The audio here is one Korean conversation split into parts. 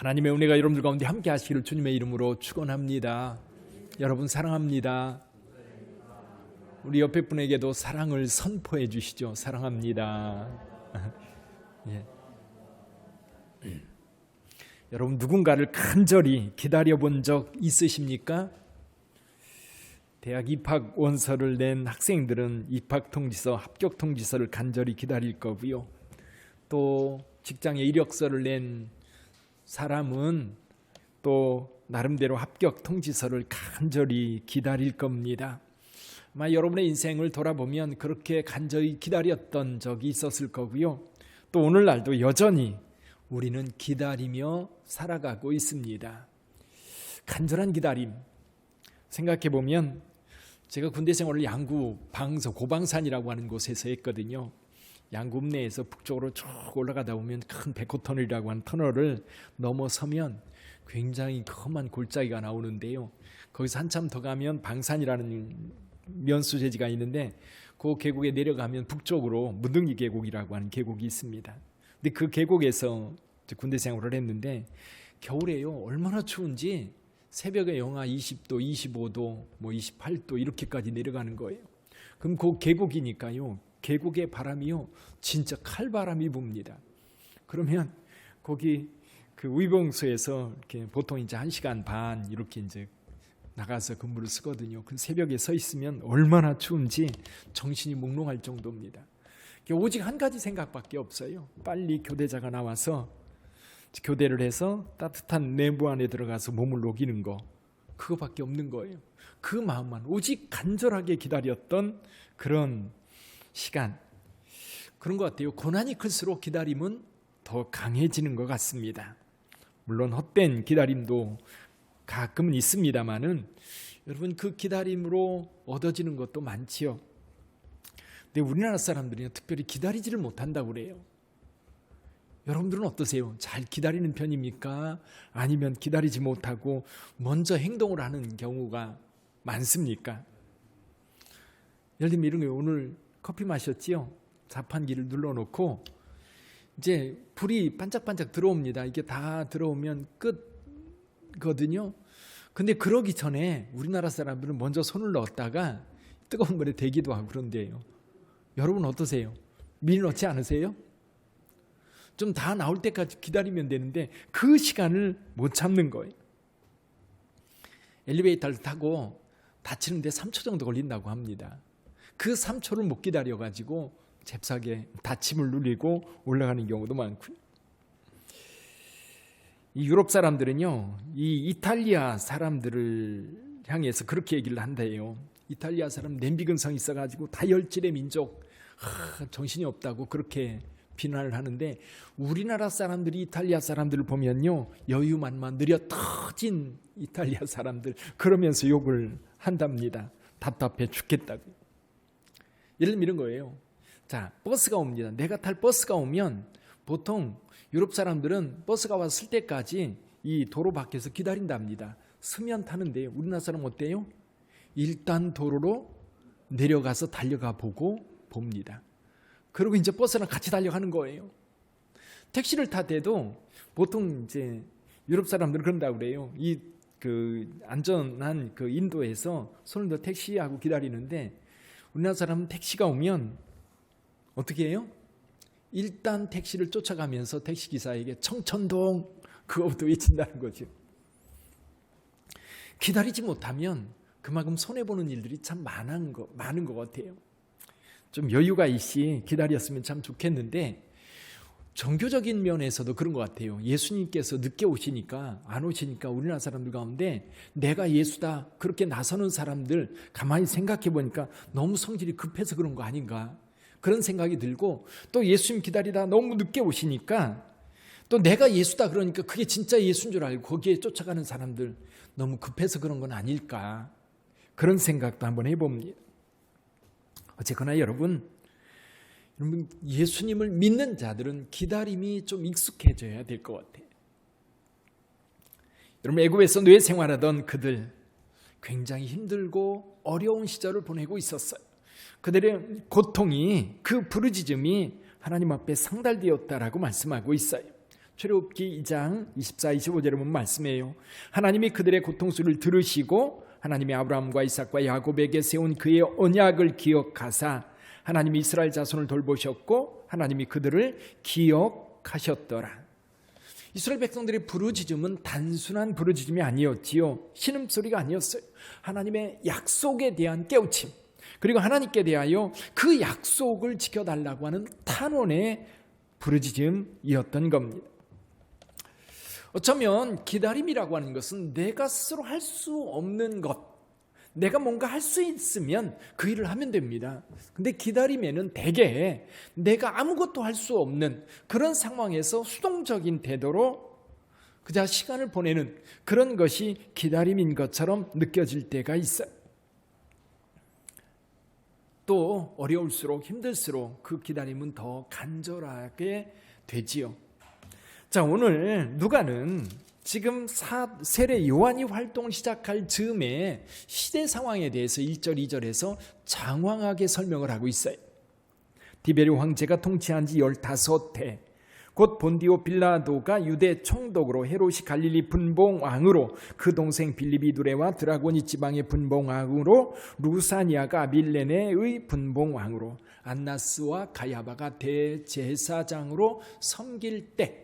하나님의 은혜가 여러분들 가운데 함께 하시기를 주님의 이름으로 축원합니다. 여러분 사랑합니다. 우리 옆에 분에게도 사랑을 선포해 주시죠. 사랑합니다. 예. 여러분 누군가를 간절히 기다려 본 적 있으십니까? 대학 입학 원서를 낸 학생들은 입학 통지서, 합격 통지서를 간절히 기다릴 거고요. 또 직장에 이력서를 낸 사람은 또 나름대로 합격 통지서를 간절히 기다릴 겁니다. 아마 여러분의 인생을 돌아보면 그렇게 간절히 기다렸던 적이 있었을 거고요. 또 오늘날도 여전히 우리는 기다리며 살아가고 있습니다. 간절한 기다림. 생각해 보면 제가 군대 생활을 양구 방서 고방산이라고 하는 곳에서 했거든요. 양구 읍내에서 북쪽으로 쭉 올라가다 보면 큰 백호터널이라고 하는 터널을 넘어서면 굉장히 험한 골짜기가 나오는데요. 거기서 한참 더 가면 방산이라는 면수재지가 있는데 그 계곡에 내려가면 북쪽으로 무등기 계곡이라고 하는 계곡이 있습니다. 근데 그 계곡에서 군대 생활을 했는데 겨울에요 얼마나 추운지 새벽에 영하 20도, 25도, 28도 이렇게까지 내려가는 거예요. 그럼 그 계곡이니까요. 계곡의 바람이요 진짜 칼바람이 붑니다. 그러면 거기 그 의병소에서 이렇게 보통 이제 1시간 반 이렇게 이제 나가서 근무를 쓰거든요. 그 새벽에 서 있으면 얼마나 추운지 정신이 몽롱할 정도입니다. 오직 한 가지 생각밖에 없어요. 빨리 교대자가 나와서 교대를 해서 따뜻한 내부 안에 들어가서 몸을 녹이는 거, 그거밖에 없는 거예요. 그 마음만 오직 간절하게 기다렸던 그런 시간, 그런 것 같아요. 고난이 클수록 기다림은 더 강해지는 것 같습니다. 물론 헛된 기다림도 가끔은 있습니다만은 여러분 그 기다림으로 얻어지는 것도 많지요. 근데 우리나라 사람들이 특별히 기다리지를 못한다고 그래요. 여러분들은 어떠세요? 잘 기다리는 편입니까? 아니면 기다리지 못하고 먼저 행동을 하는 경우가 많습니까? 예를 들면 이런 거예요. 오늘 커피 마셨지요? 자판기를 눌러놓고 이제 불이 반짝반짝 들어옵니다. 이게 다 들어오면 끝거든요. 근데 그러기 전에 우리나라 사람들은 먼저 손을 넣었다가 뜨거운 물에 대기도 하고 그런데요. 여러분 어떠세요? 미리 넣지 않으세요? 좀 다 나올 때까지 기다리면 되는데 그 시간을 못 참는 거예요. 엘리베이터를 타고 닫히는데 3초 정도 걸린다고 합니다. 그 3초를 못 기다려가지고 잽싸게 닫힘을 누리고 올라가는 경우도 많고요. 이 유럽 사람들은요, 이 이탈리아 사람들을 향해서 그렇게 얘기를 한대요. 이탈리아 사람 냄비 근성이 있어가지고 다혈질의 민족, 정신이 없다고 그렇게 비난을 하는데 우리나라 사람들이 이탈리아 사람들을 보면요 여유만만 느려 터진 이탈리아 사람들 그러면서 욕을 한답니다. 답답해 죽겠다고. 예를 들면 이런 거예요. 자, 버스가 옵니다. 내가 탈 버스가 오면 보통 유럽 사람들은 버스가 왔을 때까지 이 도로 밖에서 기다린답니다. 서면 타는데 우리나라 사람 어때요? 일단 도로로 내려가서 달려가 보고 봅니다. 그리고 이제 버스랑 같이 달려가는 거예요. 택시를 탈 때도 보통 이제 유럽 사람들은 그런다고 그래요. 그 안전한 그 인도에서 손을 더 택시하고 기다리는데 우리나라 사람은 택시가 오면 어떻게 해요? 일단 택시를 쫓아가면서 택시기사에게 청천동 그거부터 외친다는 거죠. 기다리지 못하면 그만큼 손해보는 일들이 참 많은 것 같아요. 좀 여유가 있이 기다렸으면 참 좋겠는데 종교적인 면에서도 그런 것 같아요. 예수님께서 늦게 오시니까 안 오시니까 우리나라 사람들 가운데 내가 예수다 그렇게 나서는 사람들 가만히 생각해 보니까 너무 성질이 급해서 그런 거 아닌가 그런 생각이 들고 또 예수님 기다리다 너무 늦게 오시니까 또 내가 예수다 그러니까 그게 진짜 예수인 줄 알고 거기에 쫓아가는 사람들 너무 급해서 그런 건 아닐까 그런 생각도 한번 해봅니다. 어쨌거나 여러분 예수님을 믿는 자들은 기다림이 좀 익숙해져야 될 것 같아요. 여러분 애굽에서 노예 생활하던 그들 굉장히 힘들고 어려운 시절을 보내고 있었어요. 그들의 고통이 그 부르짖음이 하나님 앞에 상달되었다라고 말씀하고 있어요. 출애굽기 2장 24, 25절에 보면 말씀해요. 하나님이 그들의 고통소리를 들으시고 하나님이 아브라함과 이삭과 야곱에게 세운 그의 언약을 기억하사 하나님이 이스라엘 자손을 돌보셨고 하나님이 그들을 기억하셨더라. 이스라엘 백성들의 부르짖음은 단순한 부르짖음이 아니었지요. 신음소리가 아니었어요. 하나님의 약속에 대한 깨우침, 그리고 하나님께 대하여 그 약속을 지켜달라고 하는 탄원의 부르짖음이었던 겁니다. 어쩌면 기다림이라고 하는 것은 내가 스스로 할 수 없는 것, 내가 뭔가 할 수 있으면 그 일을 하면 됩니다. 근데 기다림에는 대개 내가 아무것도 할 수 없는 그런 상황에서 수동적인 태도로 그저 시간을 보내는 그런 것이 기다림인 것처럼 느껴질 때가 있어요. 또 어려울수록 힘들수록 그 기다림은 더 간절하게 되지요. 자, 오늘 누가는 지금 세례 요한이 활동을 시작할 즈음에 시대 상황에 대해서 1절, 2절에서 장황하게 설명을 하고 있어요. 디베르 황제가 통치한 지 15해, 곧 본디오 빌라도가 유대 총독으로, 헤롯이 갈릴리 분봉왕으로, 그 동생 빌립이 두레와 드라고니 지방의 분봉왕으로, 루사니아가 아빌레네의 분봉왕으로, 안나스와 가야바가 대제사장으로 섬길 때,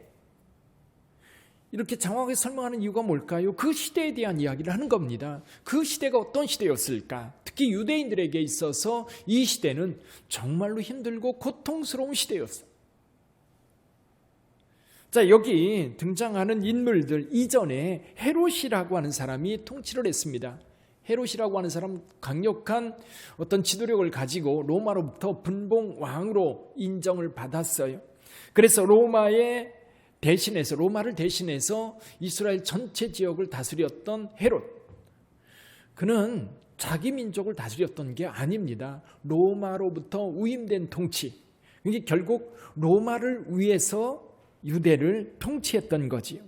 이렇게 장황하게 설명하는 이유가 뭘까요? 그 시대에 대한 이야기를 하는 겁니다. 그 시대가 어떤 시대였을까? 특히 유대인들에게 있어서 이 시대는 정말로 힘들고 고통스러운 시대였어요. 자, 여기 등장하는 인물들 이전에 헤롯이라고 하는 사람이 통치를 했습니다. 헤롯이라고 하는 사람, 강력한 어떤 지도력을 가지고 로마로부터 분봉왕으로 인정을 받았어요. 그래서 로마를 대신해서 이스라엘 전체 지역을 다스렸던 헤롯, 그는 자기 민족을 다스렸던 게 아닙니다. 로마로부터 위임된 통치, 그러니까 결국 로마를 위해서 유대를 통치했던 거지요.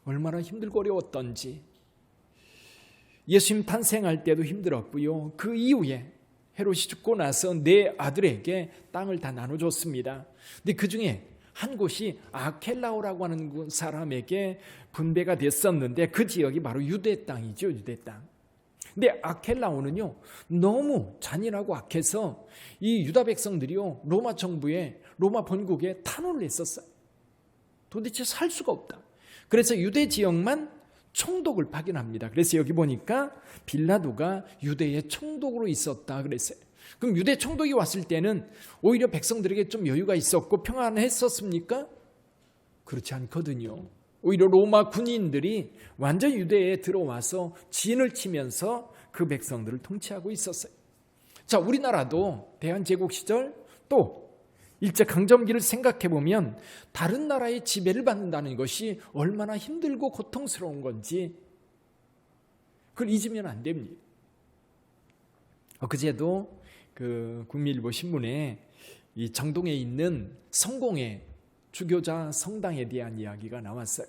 얼마나 힘들고 어려웠던지. 예수님 탄생할 때도 힘들었고요. 그 이후에 헤롯이 죽고 나서 네 아들에게 땅을 다 나눠줬습니다. 근데 그 중에 한 곳이 아켈라오라고 하는 사람에게 분배가 됐었는데 그 지역이 바로 유대 땅이죠. 유대 땅. 근데 아켈라오는요, 너무 잔인하고 악해서 이 유다 백성들이요, 로마 정부에, 로마 본국에 탄원을 했었어요. 도대체 살 수가 없다. 그래서 유대 지역만 총독을 파견합니다. 그래서 여기 보니까 빌라도가 유대의 총독으로 있었다 그랬어요. 그럼 유대 총독이 왔을 때는 오히려 백성들에게 좀 여유가 있었고 평안했었습니까? 그렇지 않거든요. 오히려 로마 군인들이 완전 유대에 들어와서 진을 치면서 그 백성들을 통치하고 있었어요. 자, 우리나라도 대한제국 시절 또 일제강점기를 생각해보면 다른 나라의 지배를 받는다는 것이 얼마나 힘들고 고통스러운 건지 그걸 잊으면 안 됩니다. 그제도 그 국민일보 신문에 이 정동에 있는 성공회 주교자 성당에 대한 이야기가 나왔어요.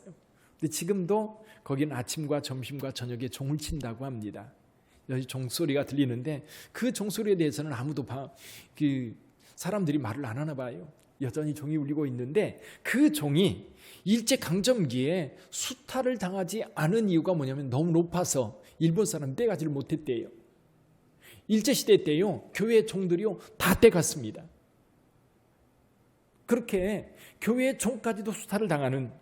근데 지금도 거기는 아침과 점심과 저녁에 종을 친다고 합니다. 여기 종소리가 들리는데 그 종소리에 대해서는 아무도 사람들이 말을 안 하나 봐요. 여전히 종이 울리고 있는데 그 종이 일제강점기에 수탈을 당하지 않은 이유가 뭐냐면 너무 높아서 일본 사람 떼가지를 못했대요. 일제시대 때요, 교회 종들이요 다 떼갔습니다. 그렇게 교회 종까지도 수탈을 당하는,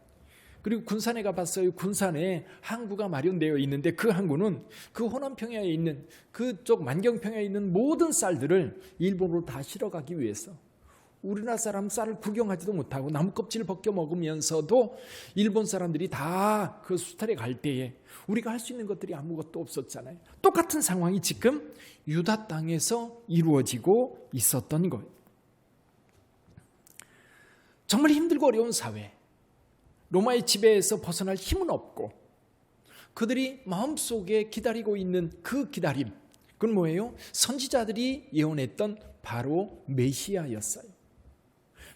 그리고 군산에 가봤어요. 군산에 항구가 마련되어 있는데 그 항구는 그 호남평야에 있는, 그쪽 만경평야에 있는 모든 쌀들을 일본으로 다 실어가기 위해서, 우리나라 사람 쌀을 구경하지도 못하고 나무 껍질을 벗겨 먹으면서도 일본 사람들이 다 그 수탈에 갈 때에 우리가 할 수 있는 것들이 아무것도 없었잖아요. 똑같은 상황이 지금 유다 땅에서 이루어지고 있었던 거예요. 정말 힘들고 어려운 사회, 로마의 지배에서 벗어날 힘은 없고 그들이 마음속에 기다리고 있는 그 기다림, 그건 뭐예요? 선지자들이 예언했던 바로 메시아였어요.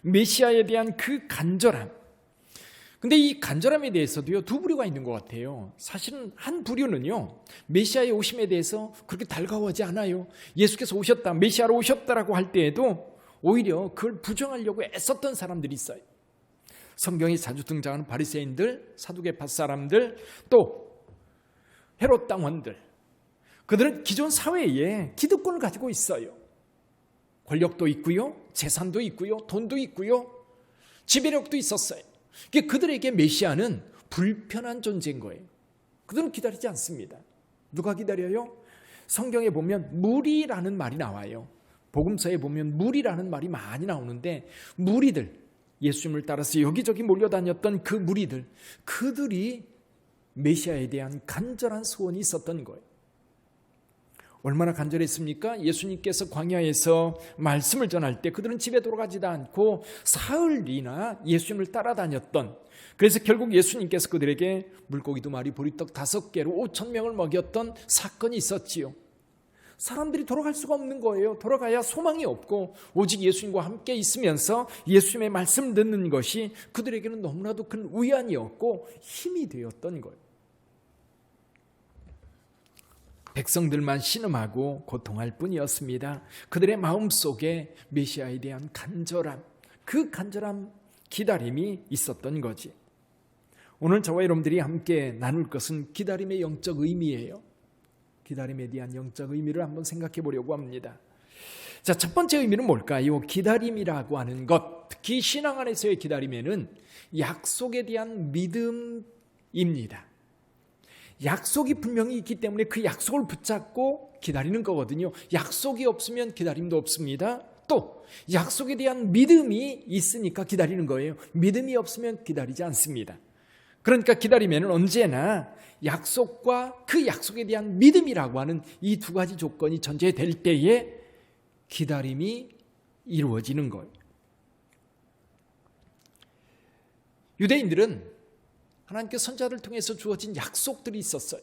메시아에 대한 그 간절함. 근데 이 간절함에 대해서도요, 두 부류가 있는 것 같아요. 사실은 한 부류는요, 메시아의 오심에 대해서 그렇게 달가워하지 않아요. 예수께서 오셨다, 메시아로 오셨다라고 할 때에도 오히려 그걸 부정하려고 애썼던 사람들이 있어요. 성경에 자주 등장하는 바리새인들, 사두개파 사람들, 또 헤롯 당원들, 그들은 기존 사회에 기득권을 가지고 있어요. 권력도 있고요, 재산도 있고요, 돈도 있고요, 지배력도 있었어요. 그들에게 메시아는 불편한 존재인 거예요. 그들은 기다리지 않습니다. 누가 기다려요? 성경에 보면 무리라는 말이 나와요. 복음서에 보면 무리라는 말이 많이 나오는데, 무리들, 예수님을 따라서 여기저기 몰려다녔던 그 무리들, 그들이 메시아에 대한 간절한 소원이 있었던 거예요. 얼마나 간절했습니까? 예수님께서 광야에서 말씀을 전할 때 그들은 집에 돌아가지도 않고 사흘이나 예수님을 따라다녔던, 그래서 결국 예수님께서 그들에게 물고기 2마리 보리떡 5개로 5,000명을 먹였던 사건이 있었지요. 사람들이 돌아갈 수가 없는 거예요. 돌아가야 소망이 없고 오직 예수님과 함께 있으면서 예수님의 말씀을 듣는 것이 그들에게는 너무나도 큰 위안이었고 힘이 되었던 거예요. 백성들만 신음하고 고통할 뿐이었습니다. 그들의 마음속에 메시아에 대한 간절함, 그 간절한 기다림이 있었던 거지. 오늘 저와 여러분들이 함께 나눌 것은 기다림의 영적 의미예요. 기다림에 대한 영적 의미를 한번 생각해 보려고 합니다. 자, 첫 번째 의미는 뭘까요? 기다림이라고 하는 것, 특히 신앙 안에서의 기다림에는 약속에 대한 믿음입니다. 약속이 분명히 있기 때문에 그 약속을 붙잡고 기다리는 거거든요. 약속이 없으면 기다림도 없습니다. 또 약속에 대한 믿음이 있으니까 기다리는 거예요. 믿음이 없으면 기다리지 않습니다. 그러니까 기다리면 언제나 약속과 그 약속에 대한 믿음이라고 하는 이 두 가지 조건이 전제될 때에 기다림이 이루어지는 거예요. 유대인들은 하나님께 선자를 통해서 주어진 약속들이 있었어요.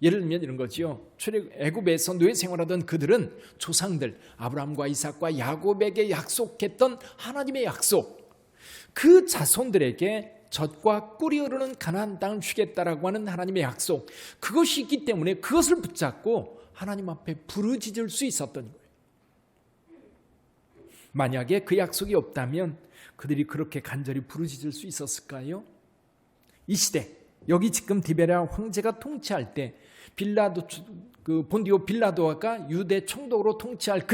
예를 들면 이런 거지요. 애굽에서 노예 생활하던 그들은 조상들 아브라함과 이삭과 야곱에게 약속했던 하나님의 약속, 그 자손들에게 젖과 꿀이 흐르는 가나안 땅을 주겠다라고 하는 하나님의 약속, 그것이 있기 때문에 그것을 붙잡고 하나님 앞에 부르짖을 수 있었던 거예요. 만약에 그 약속이 없다면 그들이 그렇게 간절히 부르짖을 수 있었을까요? 이 시대, 여기 지금 디베랴 황제가 통치할 때, 본디오 빌라도가 유대 총독으로 통치할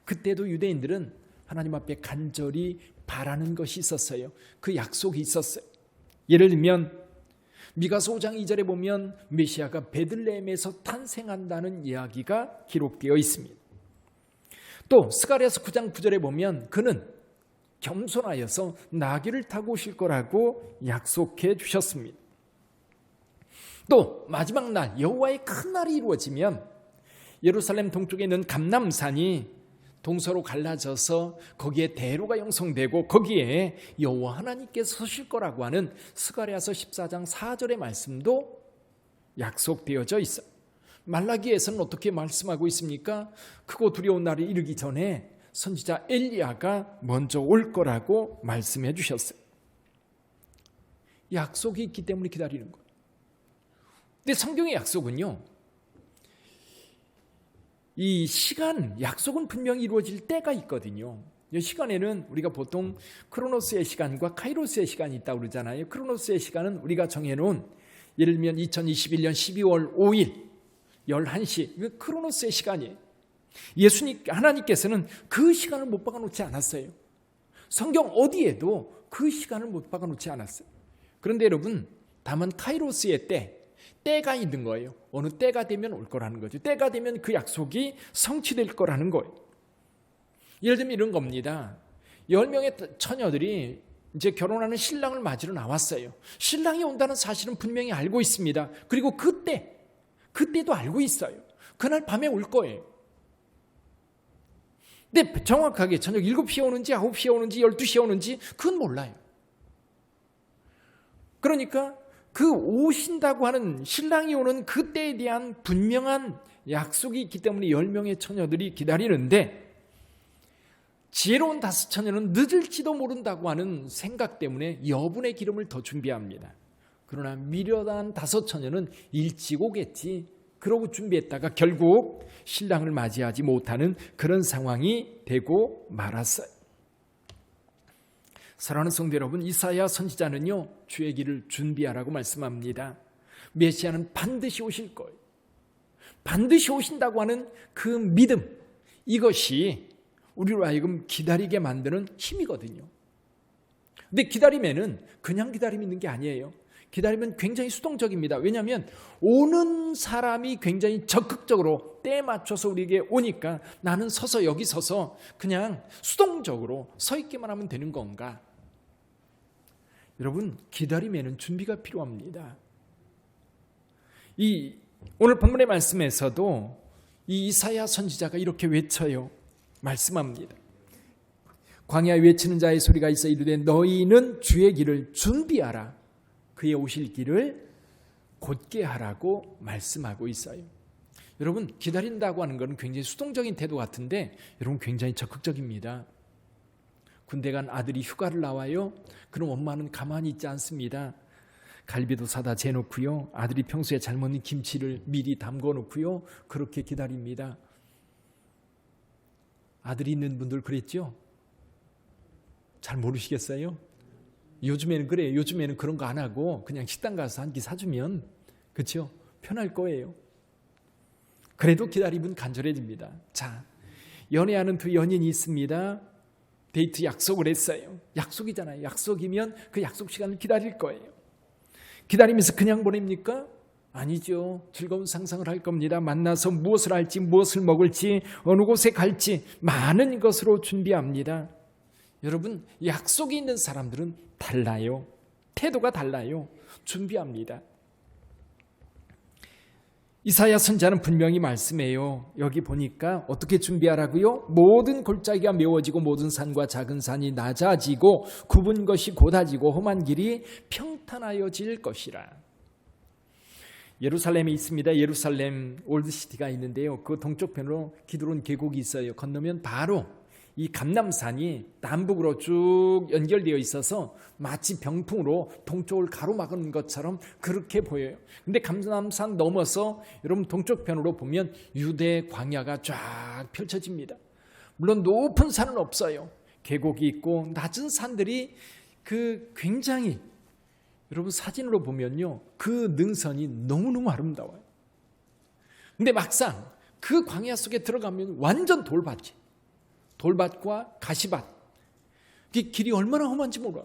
그때도 유대인들은 하나님 앞에 간절히 바라는 것이 있었어요. 그 약속이 있었어요. 예를 들면 미가서 5장 2절에 보면 메시아가 베들레헴에서 탄생한다는 이야기가 기록되어 있습니다. 또 스가랴서 9장 9절에 보면 그는 겸손하여서 나귀를 타고 오실 거라고 약속해 주셨습니다. 또 마지막 날 여호와의 큰 날이 이루어지면 예루살렘 동쪽에 있는 감람산이 동서로 갈라져서 거기에 대로가 형성되고 거기에 여호와 하나님께서 서실 거라고 하는 스가랴서 14장 4절의 말씀도 약속되어져 있어요. 말라기에서는 어떻게 말씀하고 있습니까? 크고 두려운 날이 이르기 전에 선지자 엘리야가 먼저 올 거라고 말씀해 주셨어요. 약속이 있기 때문에 기다리는 거예요. 근데 성경의 약속은요, 이 시간, 약속은 분명히 이루어질 때가 있거든요. 이 시간에는 우리가 보통 크로노스의 시간과 카이로스의 시간이 있다고 그러잖아요. 크로노스의 시간은 우리가 정해놓은, 예를 들면 2021년 12월 5일 11시, 이거 크로노스의 시간이에요. 하나님께서는 그 시간을 못 박아놓지 않았어요. 성경 어디에도 그 시간을 못 박아놓지 않았어요. 그런데 여러분, 다만 카이로스의 때가 있는 거예요. 어느 때가 되면 올 거라는 거죠. 때가 되면 그 약속이 성취될 거라는 거예요. 예를 들면 이런 겁니다. 10명의 처녀들이 이제 결혼하는 신랑을 맞으러 나왔어요. 신랑이 온다는 사실은 분명히 알고 있습니다. 그리고 그때도 알고 있어요. 그날 밤에 올 거예요. 근데 정확하게 저녁 7시에 오는지 9시에 오는지 12시에 오는지 그건 몰라요. 그러니까 그 오신다고 하는 신랑이 오는 그때에 대한 분명한 약속이 있기 때문에 10명의 처녀들이 기다리는데, 지혜로운 5처녀는 늦을지도 모른다고 하는 생각 때문에 여분의 기름을 더 준비합니다. 그러나 미련한 5처녀는 일찍 오겠지, 그러고 준비했다가 결국 신랑을 맞이하지 못하는 그런 상황이 되고 말았어요. 사랑하는 성도 여러분, 이사야 선지자는요, 주의 길을 준비하라고 말씀합니다. 메시아는 반드시 오실 거예요. 반드시 오신다고 하는 그 믿음, 이것이 우리로 하여금 기다리게 만드는 힘이거든요. 근데 기다림에는 그냥 기다림이 있는 게 아니에요. 기다리면 굉장히 수동적입니다. 왜냐하면 오는 사람이 굉장히 적극적으로 때에 맞춰서 우리에게 오니까 나는 서서 여기 서서 그냥 수동적으로 서 있기만 하면 되는 건가? 여러분, 기다림에는 준비가 필요합니다. 이 오늘 본문의 말씀에서도 이 이사야 선지자가 이렇게 외쳐요. 말씀합니다. 광야에 외치는 자의 소리가 있어 이르되 너희는 주의 길을 준비하라. 그의 오실 길을 곧게 하라고 말씀하고 있어요. 여러분, 기다린다고 하는 것은 굉장히 수동적인 태도 같은데 여러분 굉장히 적극적입니다. 군대 간 아들이 휴가를 나와요. 그럼 엄마는 가만히 있지 않습니다. 갈비도 사다 재놓고요. 아들이 평소에 잘 먹는 김치를 미리 담궈 놓고요. 그렇게 기다립니다. 아들이 있는 분들 그랬죠? 잘 모르시겠어요? 요즘에는 그래요. 요즘에는 그런 거 안 하고 그냥 식당 가서 한 끼 사주면 그렇죠? 편할 거예요. 그래도 기다림은 간절해집니다. 자, 연애하는 두 연인이 있습니다. 데이트 약속을 했어요. 약속이잖아요. 약속이면 그 약속 시간을 기다릴 거예요. 기다리면서 그냥 보냅니까? 아니죠. 즐거운 상상을 할 겁니다. 만나서 무엇을 할지, 무엇을 먹을지, 어느 곳에 갈지 많은 것으로 준비합니다. 여러분, 약속이 있는 사람들은 달라요. 태도가 달라요. 준비합니다. 이사야 선지자는 분명히 말씀해요. 여기 보니까 어떻게 준비하라고요? 모든 골짜기가 메워지고 모든 산과 작은 산이 낮아지고 굽은 것이 곧아지고 험한 길이 평탄하여질 것이라. 예루살렘에 있습니다. 예루살렘 올드시티가 있는데요. 그 동쪽편으로 기드론 계곡이 있어요. 건너면 바로 이 감람산이 남북으로 쭉 연결되어 있어서 마치 병풍으로 동쪽을 가로막은 것처럼 그렇게 보여요. 근데 감람산 넘어서 여러분 동쪽편으로 보면 유대 광야가 쫙 펼쳐집니다. 물론 높은 산은 없어요. 계곡이 있고 낮은 산들이 그 굉장히 여러분 사진으로 보면요, 그 능선이 너무너무 아름다워요. 근데 막상 그 광야 속에 들어가면 완전 돌밭이, 돌밭과 가시밭, 길이 얼마나 험한지 몰라.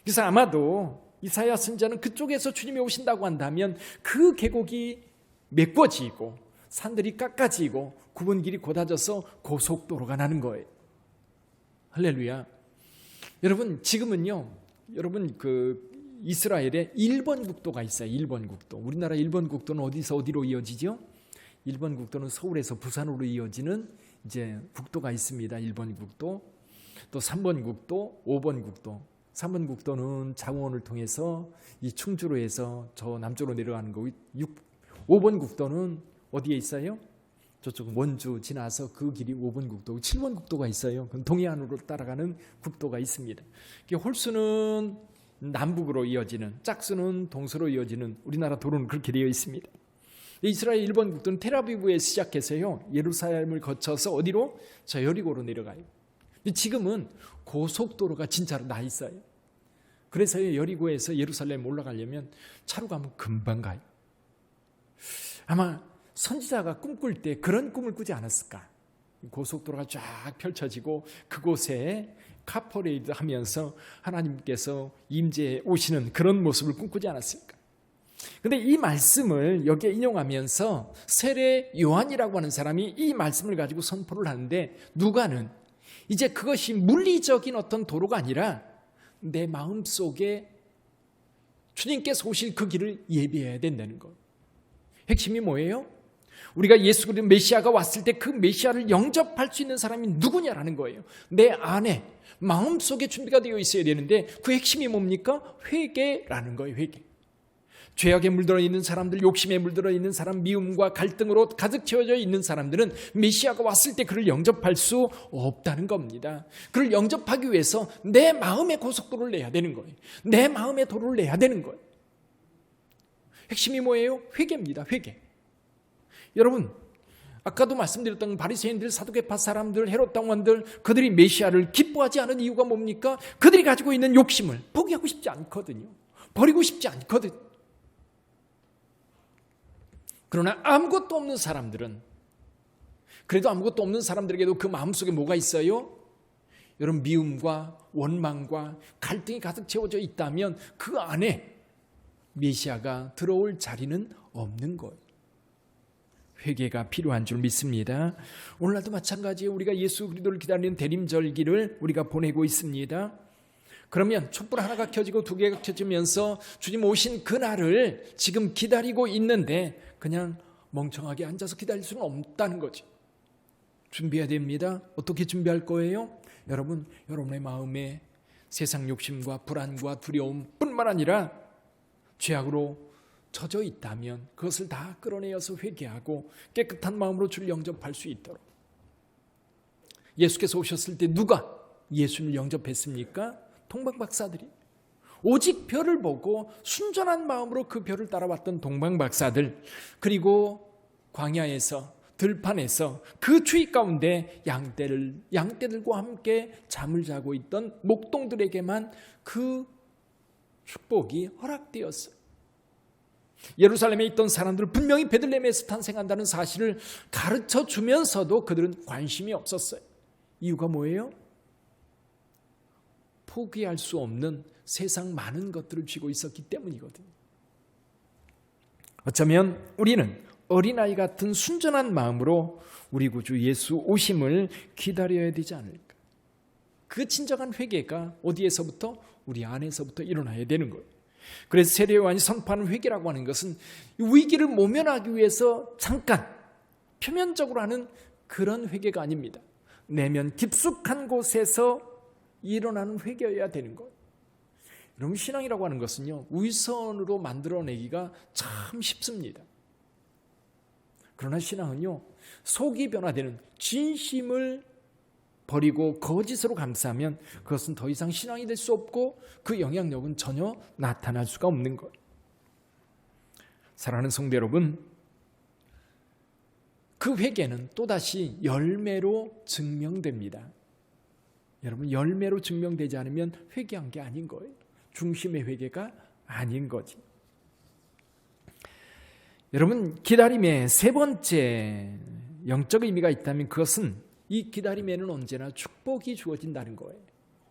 그래서 아마도 이사야 선지자는 그쪽에서 주님이 오신다고 한다면 그 계곡이 메꿔지고 산들이 깎아지고 굽은 길이 곧아져서 고속도로가 나는 거예요. 할렐루야. 여러분, 지금은요, 여러분 그 이스라엘에 1번 국도가 있어요. 1번 국도. 우리나라 1번 국도는 어디서 어디로 이어지죠? 1번 국도는 서울에서 부산으로 이어지는 이제 국도가 있습니다. 1번 국도. 또 3번 국도, 5번 국도. 3번 국도는 장원을 통해서 이 충주로 해서 저 남쪽으로 내려가는 거고, 5번 국도는 어디에 있어요? 저쪽 원주 지나서 그 길이 5번 국도고, 7번 국도가 있어요. 동해안으로 따라가는 국도가 있습니다. 홀수는 남북으로 이어지는, 짝수는 동서로 이어지는 우리나라 도로는 그렇게 되어 있습니다. 이스라엘 1번 국도는 텔아비브에 시작해서요, 예루살렘을 거쳐서 어디로? 저 여리고로 내려가요. 지금은 고속도로가 진짜로 나 있어요. 그래서 여리고에서 예루살렘 올라가려면 차로 가면 금방 가요. 아마 선지자가 꿈꿀 때 그런 꿈을 꾸지 않았을까? 고속도로가 쫙 펼쳐지고 그곳에 카퍼레이드 하면서 하나님께서 임재해 오시는 그런 모습을 꿈꾸지 않았을까? 근데 이 말씀을 여기에 인용하면서 세례 요한이라고 하는 사람이 이 말씀을 가지고 선포를 하는데, 누가는 이제 그것이 물리적인 어떤 도로가 아니라 내 마음속에 주님께서 오실 그 길을 예비해야 된다는 것. 핵심이 뭐예요? 우리가 예수 그리스도 메시아가 왔을 때 그 메시아를 영접할 수 있는 사람이 누구냐라는 거예요. 내 안에 마음속에 준비가 되어 있어야 되는데 그 핵심이 뭡니까? 회개라는 거예요. 회개. 죄악에 물들어 있는 사람들, 욕심에 물들어 있는 사람, 미움과 갈등으로 가득 채워져 있는 사람들은 메시아가 왔을 때 그를 영접할 수 없다는 겁니다. 그를 영접하기 위해서 내 마음의 고속도로를 내야 되는 거예요. 내 마음의 도로를 내야 되는 거예요. 핵심이 뭐예요? 회개입니다. 회개. 여러분, 아까도 말씀드렸던 바리새인들, 사두개파 사람들, 헤롯 당원들, 그들이 메시아를 기뻐하지 않은 이유가 뭡니까? 그들이 가지고 있는 욕심을 포기하고 싶지 않거든요. 버리고 싶지 않거든. 그러나 아무것도 없는 사람들은, 그래도 아무것도 없는 사람들에게도 그 마음속에 뭐가 있어요? 여러분, 미움과 원망과 갈등이 가득 채워져 있다면 그 안에 메시아가 들어올 자리는 없는 거예요. 회개가 필요한 줄 믿습니다. 오늘날도 마찬가지예요. 우리가 예수 그리스도를 기다리는 대림절기를 우리가 보내고 있습니다. 그러면 촛불 하나가 켜지고 두 개가 켜지면서 주님 오신 그날을 지금 기다리고 있는데 그냥 멍청하게 앉아서 기다릴 수는 없다는 거죠. 준비해야 됩니다. 어떻게 준비할 거예요? 여러분, 여러분의 마음에 세상 욕심과 불안과 두려움뿐만 아니라 죄악으로 젖어 있다면 그것을 다 끌어내어서 회개하고 깨끗한 마음으로 주를 영접할 수 있도록. 예수께서 오셨을 때 누가 예수를 영접했습니까? 동방박사들이. 오직 별을 보고 순전한 마음으로 그 별을 따라왔던 동방박사들, 그리고 광야에서, 들판에서 그 추위 가운데 양떼들과 함께 잠을 자고 있던 목동들에게만 그 축복이 허락되었어요. 예루살렘에 있던 사람들은 분명히 베들레헴에서 탄생한다는 사실을 가르쳐 주면서도 그들은 관심이 없었어요. 이유가 뭐예요? 포기할 수 없는 세상 많은 것들을 쥐고 있었기 때문이거든요. 어쩌면 우리는 어린아이 같은 순전한 마음으로 우리 구주 예수 오심을 기다려야 되지 않을까. 그 진정한 회개가 어디에서부터? 우리 안에서부터 일어나야 되는 거예요. 그래서 세례 요한이 선포하는 회개라고 하는 것은 위기를 모면하기 위해서 잠깐 표면적으로 하는 그런 회개가 아닙니다. 내면 깊숙한 곳에서 일어나는 회개여야 되는 거예요. 여러분, 신앙이라고 하는 것은요, 위선으로 만들어내기가 참 쉽습니다. 그러나 신앙은요, 속이 변화되는 진심을 버리고 거짓으로 감싸면 그것은 더 이상 신앙이 될 수 없고 그 영향력은 전혀 나타날 수가 없는 거예요. 사랑하는 성도 여러분, 그 회개는 또다시 열매로 증명됩니다. 여러분, 열매로 증명되지 않으면 회개한 게 아닌 거예요. 중심의 회개가 아닌 거지. 여러분, 기다림의 세 번째 영적 의미가 있다면 그것은 이 기다림에는 언제나 축복이 주어진다는 거예요.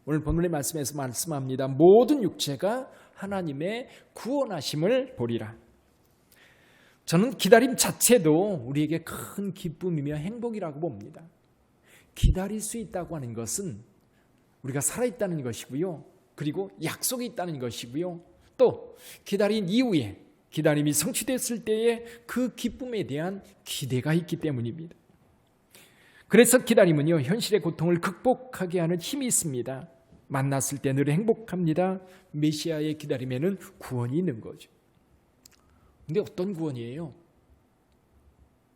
오늘 본문의 말씀에서 말씀합니다. 모든 육체가 하나님의 구원하심을 보리라. 저는 기다림 자체도 우리에게 큰 기쁨이며 행복이라고 봅니다. 기다릴 수 있다고 하는 것은 우리가 살아있다는 것이고요. 그리고 약속이 있다는 것이고요. 또 기다린 이후에 기다림이 성취됐을 때의 그 기쁨에 대한 기대가 있기 때문입니다. 그래서 기다림은요, 현실의 고통을 극복하게 하는 힘이 있습니다. 만났을 때 늘 행복합니다. 메시아의 기다림에는 구원이 있는 거죠. 근데 어떤 구원이에요?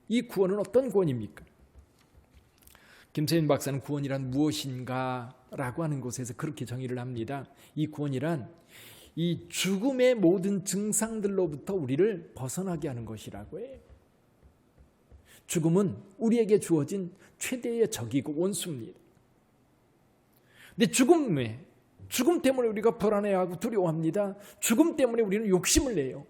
이 구원은 어떤 구원입니까? 김세윤 박사는 구원이란 무엇인가 라고 하는 곳에서 그렇게 정의를 합니다. 이 구원이란 이 죽음의 모든 증상들로부터 우리를 벗어나게 하는 것이라고 해요. 죽음은 우리에게 주어진 최대의 적이고 원수입니다. 근데 죽음 때문에 우리가 불안해하고 두려워합니다. 죽음 때문에 우리는 욕심을 내요.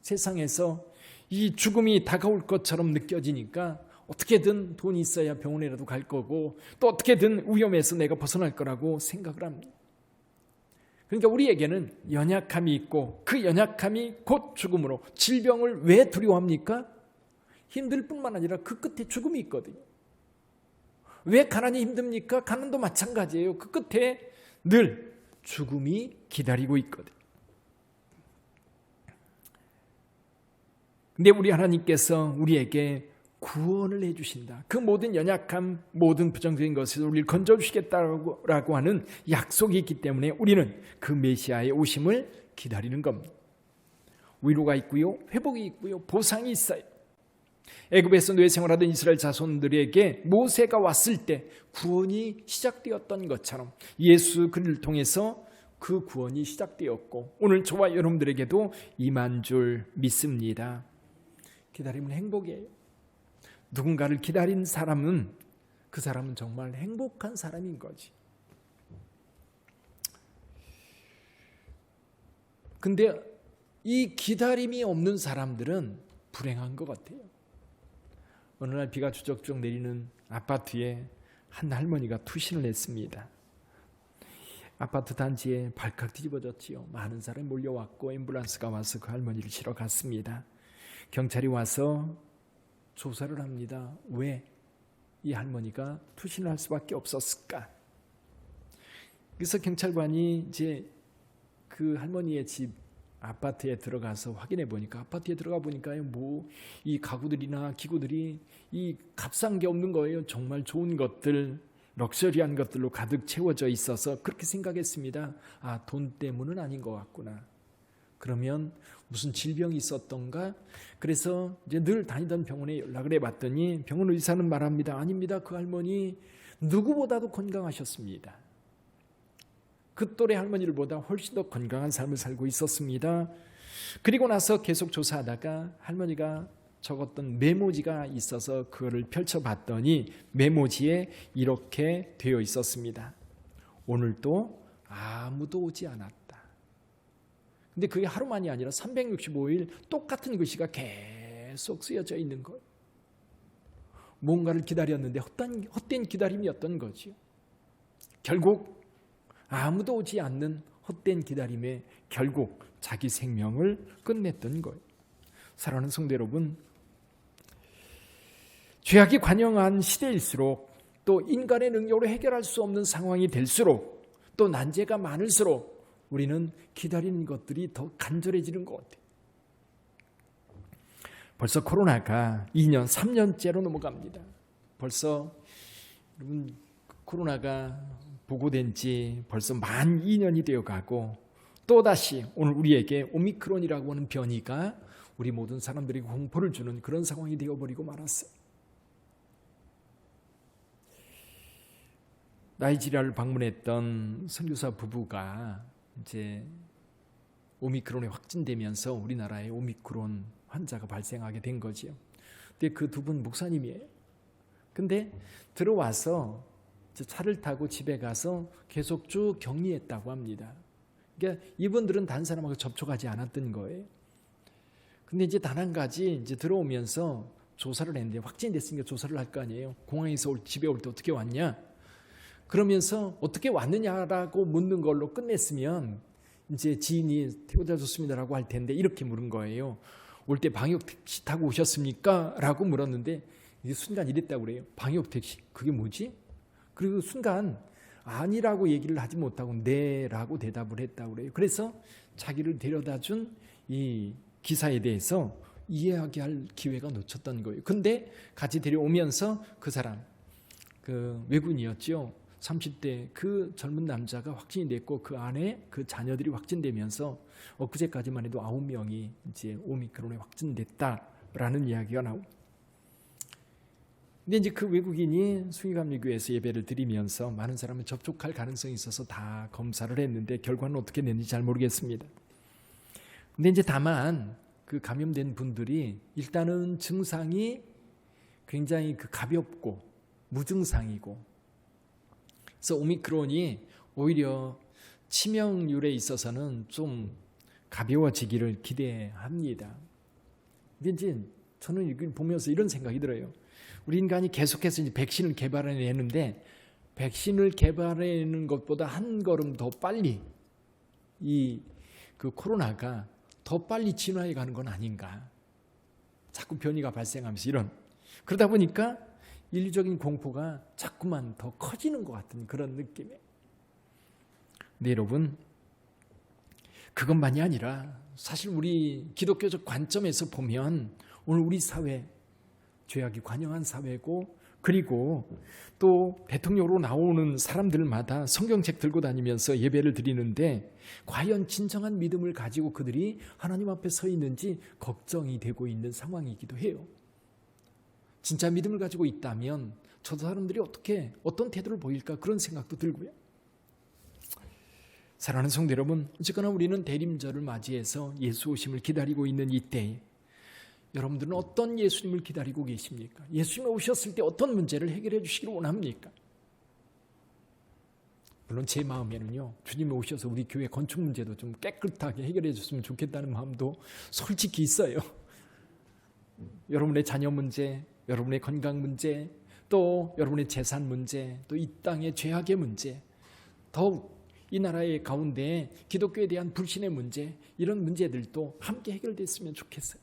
세상에서 이 죽음이 다가올 것처럼 느껴지니까 어떻게든 돈이 있어야 병원에라도 갈 거고 또 어떻게든 위험해서 내가 벗어날 거라고 생각을 합니다. 그러니까 우리에게는 연약함이 있고 그 연약함이 곧 죽음으로, 질병을 왜 두려워합니까? 힘들 뿐만 아니라 그 끝에 죽음이 있거든요. 왜 가난이 힘듭니까? 가난도 마찬가지예요. 그 끝에 늘 죽음이 기다리고 있거든요. 근데 우리 하나님께서 우리에게 구원을 해주신다. 그 모든 연약함, 모든 부정적인 것에서 우리를 건져주시겠다라고 하는 약속이 있기 때문에 우리는 그 메시아의 오심을 기다리는 겁니다. 위로가 있고요, 회복이 있고요, 보상이 있어요. 애굽에서 노예 생활하던 이스라엘 자손들에게 모세가 왔을 때 구원이 시작되었던 것처럼 예수 그를 통해서 그 구원이 시작되었고 오늘 저와 여러분들에게도 임한 줄 믿습니다. 기다림은 행복이에요. 누군가를 기다린 사람은 그 사람은 정말 행복한 사람인 거지. 근데 이 기다림이 없는 사람들은 불행한 것 같아요. 어느 날 비가 추적추적 내리는 아파트에 한 할머니가 투신을 했습니다. 아파트 단지에 발칵 뒤집어졌지요. 많은 사람이 몰려왔고 앰뷸런스가 와서 그 할머니를 실어 갔습니다. 경찰이 와서 조사를 합니다. 왜 이 할머니가 투신을 할 수밖에 없었을까? 그래서 경찰관이 이제 그 할머니의 집 아파트에 들어가서 확인해 보니까, 아파트에 들어가 보니까요, 뭐 이 가구들이나 기구들이 이 값싼 게 없는 거예요. 정말 좋은 것들, 럭셔리한 것들로 가득 채워져 있어서 그렇게 생각했습니다. 아, 돈 때문은 아닌 것 같구나. 그러면 무슨 질병이 있었던가? 그래서 이제 늘 다니던 병원에 연락을 해봤더니 병원 의사는 말합니다. 아닙니다. 그 할머니 누구보다도 건강하셨습니다. 그 또래 할머니를 보다 훨씬 더 건강한 삶을 살고 있었습니다. 그리고 나서 계속 조사하다가 할머니가 적었던 메모지가 있어서 그거를 펼쳐봤더니 메모지에 이렇게 되어 있었습니다. 오늘도 아무도 오지 않았다. 근데 그게 하루만이 아니라 365일 똑같은 글씨가 계속 쓰여져 있는 거예요. 뭔가를 기다렸는데 헛된 기다림이었던 거죠. 결국 아무도 오지 않는 헛된 기다림에 결국 자기 생명을 끝냈던 거예요. 사랑하는 성도 여러분, 죄악이 관영한 시대일수록, 또 인간의 능력으로 해결할 수 없는 상황이 될수록, 또 난제가 많을수록 우리는 기다리는 것들이 더 간절해지는 것 같아요. 벌써 코로나가 2년, 3년째로 넘어갑니다. 벌써 여러분, 코로나가 보고된 지 벌써 만 2년이 되어가고, 또다시 오늘 우리에게 오미크론이라고 하는 변이가 우리 모든 사람들에게 공포를 주는 그런 상황이 되어버리고 말았어요. 나이지리아를 방문했던 선교사 부부가 이제 오미크론에 확진되면서 우리나라에 오미크론 환자가 발생하게 된 거지요. 근데 그 두 분 목사님이에요. 근데 들어와서 차를 타고 집에 가서 계속 쭉 격리했다고 합니다. 그러니까 이분들은 다른 사람하고 접촉하지 않았던 거예요. 근데 이제 단 한 가지, 이제 들어오면서 조사를 했는데 확진됐으니까 조사를 할 거 아니에요. 공항에서 집에 올 때 어떻게 왔냐? 그러면서 어떻게 왔느냐라고 묻는 걸로 끝냈으면 이제 지인이 태워다 줬습니다라고 할 텐데 이렇게 물은 거예요. 올 때 방역 택시 타고 오셨습니까? 라고 물었는데 이게 순간 이랬다고 그래요. 방역 택시? 그게 뭐지? 그리고 순간 아니라고 얘기를 하지 못하고 네라고 대답을 했다고 그래요. 그래서 자기를 데려다 준 이 기사에 대해서 이해하게 할 기회가 놓쳤던 거예요. 근데 같이 데려오면서 그 사람, 그 외국인이었죠. 30대 그 젊은 남자가 확진이 됐고 그 안에 그 자녀들이 확진되면서 엊그제까지만 해도 9명이 이제 오미크론에 확진됐다라는 이야기가 나옵니다. 근데 이제 그 외국인이 숭의감리교회에서 예배를 드리면서 많은 사람을 접촉할 가능성이 있어서 다 검사를 했는데 결과는 어떻게 냈는지 잘 모르겠습니다. 근데 이제 다만 그 감염된 분들이 일단은 증상이 굉장히 그 가볍고 무증상이고, 그래서 오미크론이 오히려 치명률에 있어서는 좀 가벼워지기를 기대합니다. 근데 이제 저는 이걸 보면서 이런 생각이 들어요. 우리 인간이 계속해서 이제 백신을 개발해내는데 백신을 개발해내는 것보다 한 걸음 더 빨리 이 그 코로나가 더 빨리 진화해 가는 건 아닌가. 자꾸 변이가 발생하면서 이런. 그러다 보니까 인류적인 공포가 자꾸만 더 커지는 것 같은 그런 느낌이에요. 근데 여러분, 그것만이 아니라 사실 우리 기독교적 관점에서 보면 오늘 우리 사회, 죄악이 관영한 사회고, 그리고 또 대통령으로 나오는 사람들마다 성경책 들고 다니면서 예배를 드리는데 과연 진정한 믿음을 가지고 그들이 하나님 앞에 서 있는지 걱정이 되고 있는 상황이기도 해요. 진짜 믿음을 가지고 있다면 저 사람들이 어떤 태도를 보일까, 그런 생각도 들고요. 사랑하는 성도 여러분, 어쨌거나 우리는 대림절을 맞이해서 예수 오심을 기다리고 있는 이때에 여러분들은 어떤 예수님을 기다리고 계십니까? 예수님이 오셨을 때 어떤 문제를 해결해 주시기를 원합니까? 물론 제 마음에는요, 주님이 오셔서 우리 교회 건축 문제도 좀 깨끗하게 해결해 줬으면 좋겠다는 마음도 솔직히 있어요. 여러분의 자녀 문제, 여러분의 건강 문제, 또 여러분의 재산 문제, 또 이 땅의 죄악의 문제, 더욱 이 나라의 가운데 기독교에 대한 불신의 문제, 이런 문제들도 함께 해결됐으면 좋겠어요.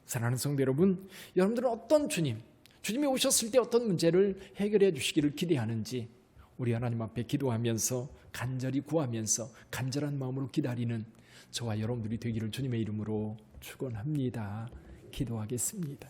사랑하는 성도 여러분, 여러분들은 어떤 주님이 오셨을 때 어떤 문제를 해결해 주시기를 기대하는지 우리 하나님 앞에 기도하면서 간절히 구하면서 간절한 마음으로 기다리는 저와 여러분들이 되기를 주님의 이름으로 축원합니다. 기도하겠습니다.